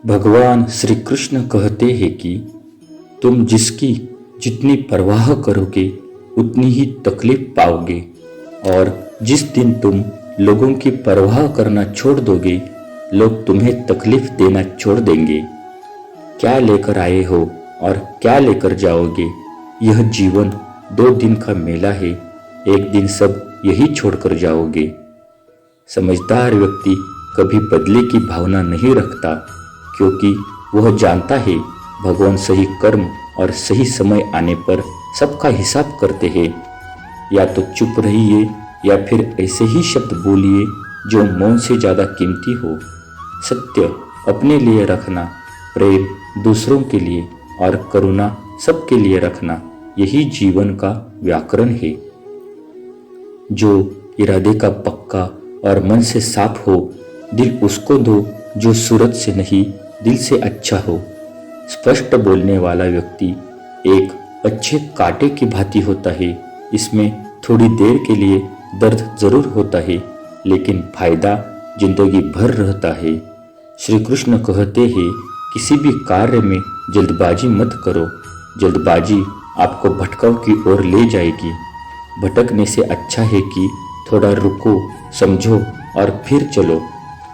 भगवान श्री कृष्ण कहते हैं कि तुम जिसकी जितनी परवाह करोगे उतनी ही तकलीफ पाओगे, और जिस दिन तुम लोगों की परवाह करना छोड़ दोगे लोग तुम्हें तकलीफ देना छोड़ देंगे। क्या लेकर आए हो और क्या लेकर जाओगे? यह जीवन 2 दिन का मेला है, एक दिन सब यही छोड़कर जाओगे। समझदार व्यक्ति कभी बदले की भावना नहीं रखता, क्योंकि वह जानता है भगवान सही कर्म और सही समय आने पर सबका हिसाब करते हैं। या तो चुप रहिए या फिर ऐसे ही शब्द बोलिए जो मौन से ज़्यादा कीमती हो। सत्य अपने लिए रखना, प्रेम दूसरों के लिए और करुणा सबके लिए रखना, यही जीवन का व्याकरण है। जो इरादे का पक्का और मन से साफ हो, दिल उसको दो जो सूरत से नहीं दिल से अच्छा हो। स्पष्ट बोलने वाला व्यक्ति एक अच्छे कांटे की भांति होता है। इसमें थोड़ी देर के लिए दर्द जरूर होता है, लेकिन फायदा जिंदगी भर रहता है। श्री कृष्ण कहते हैं, किसी भी कार्य में जल्दबाजी मत करो। जल्दबाजी आपको भटकाव की ओर ले जाएगी। भटकने से अच्छा है कि थोड़ा रुको, समझो और फिर चलो।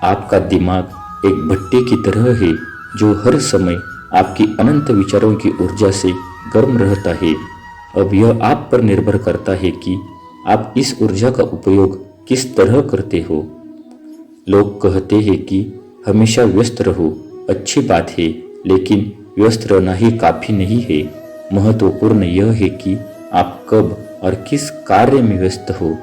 आपका दिमाग एक भट्टी की तरह है जो हर समय आपकी अनंत विचारों की ऊर्जा से गर्म रहता है। अब यह आप पर निर्भर करता है कि आप इस ऊर्जा का उपयोग किस तरह करते हो। लोग कहते हैं कि हमेशा व्यस्त रहो। अच्छी बात है, लेकिन व्यस्त रहना ही काफी नहीं है। महत्वपूर्ण यह है कि आप कब और किस कार्य में व्यस्त हो।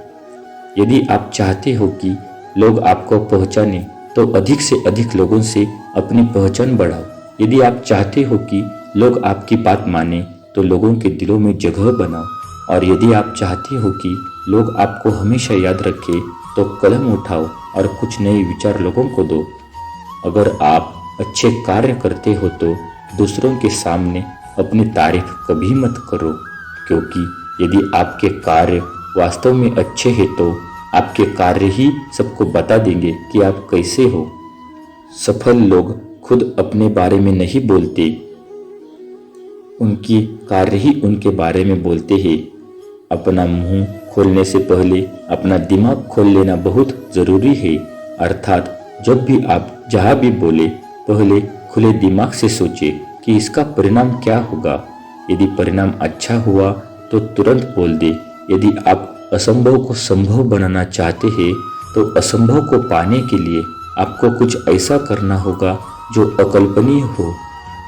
यदि आप चाहते हो कि लोग आपको पहचाने तो अधिक से अधिक लोगों से अपनी पहचान बढ़ाओ। यदि आप चाहते हो कि लोग आपकी बात माने तो लोगों के दिलों में जगह बनाओ। और यदि आप चाहते हो कि लोग आपको हमेशा याद रखें तो कलम उठाओ और कुछ नए विचार लोगों को दो। अगर आप अच्छे कार्य करते हो तो दूसरों के सामने अपनी तारीफ कभी मत करो, क्योंकि यदि आपके कार्य वास्तव में अच्छे हैं तो आपके कार्य ही सबको बता देंगे कि आप कैसे हो। सफल लोग खुद अपने बारे में नहीं बोलते, उनकी कार्य ही उनके बारे में बोलते हैं। अपना मुंह खोलने से पहले अपना दिमाग खोल लेना बहुत जरूरी है। अर्थात जब भी आप जहाँ भी बोले, पहले खुले दिमाग से सोचे कि इसका परिणाम क्या होगा। यदि परिणाम अच्छा हुआ तो तुरंत बोल दे। यदि आप असंभव को संभव बनाना चाहते हैं तो असंभव को पाने के लिए आपको कुछ ऐसा करना होगा जो अकल्पनीय हो।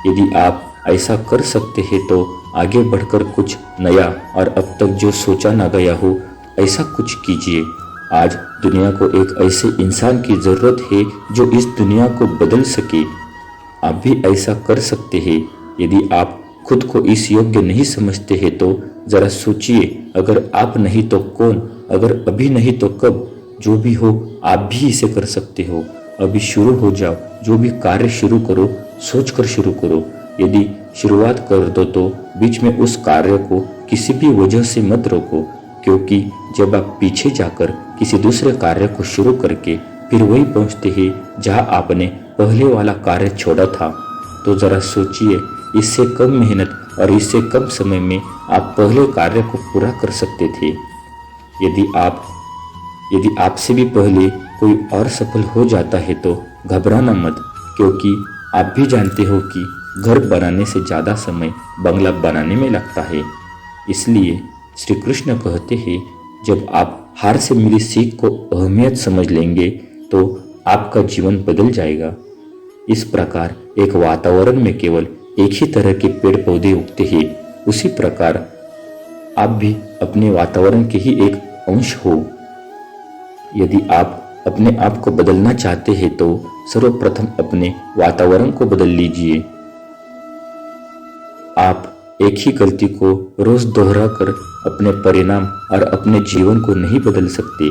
यदि आप ऐसा कर सकते हैं तो आगे बढ़कर कुछ नया और अब तक जो सोचा ना गया हो ऐसा कुछ कीजिए। आज दुनिया को एक ऐसे इंसान की जरूरत है जो इस दुनिया को बदल सके। आप भी ऐसा कर सकते हैं। यदि आप खुद को इस योग्य नहीं समझते हैं तो जरा सोचिए, अगर आप नहीं तो कौन, अगर अभी नहीं तो कब। जो भी हो आप भी इसे कर सकते हो। अभी शुरू हो जाओ। जो भी कार्य शुरू करो सोचकर शुरू करो। यदि शुरुआत कर दो तो बीच में उस कार्य को किसी भी वजह से मत रोको, क्योंकि जब आप पीछे जाकर किसी दूसरे कार्य को शुरू करके फिर वही पहुंचते हैं जहां आपने पहले वाला कार्य छोड़ा था, तो जरा सोचिए, इससे कम मेहनत और इससे कम समय में आप पहले कार्य को पूरा कर सकते थे। यदि आपसे भी पहले कोई और सफल हो जाता है तो घबराना मत, क्योंकि आप भी जानते हो कि घर बनाने से ज़्यादा समय बंगला बनाने में लगता है। इसलिए श्री कृष्ण कहते हैं, जब आप हार से मिली सीख को अहमियत समझ लेंगे तो आपका जीवन बदल जाएगा। इस प्रकार एक वातावरण में केवल एक ही तरह के पेड़ पौधे उगते हैं, उसी प्रकार आप भी अपने वातावरण के ही एक अंश हो। यदि आप अपने आप को बदलना चाहते हैं तो सर्वप्रथम अपने वातावरण को बदल लीजिए। आप एक ही गलती को रोज दोहरा कर अपने परिणाम और अपने जीवन को नहीं बदल सकते।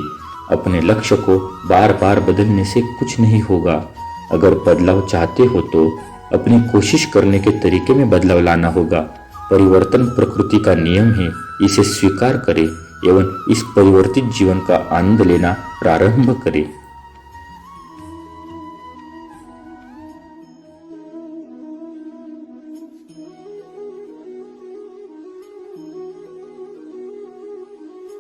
अपने लक्ष्य को बार बार बदलने से कुछ नहीं होगा। अगर बदलाव चाहते हो तो अपनी कोशिश करने के तरीके में बदलाव लाना होगा। परिवर्तन प्रकृति का नियम है, इसे स्वीकार करें एवं इस परिवर्तित जीवन का आनंद लेना प्रारंभ करें।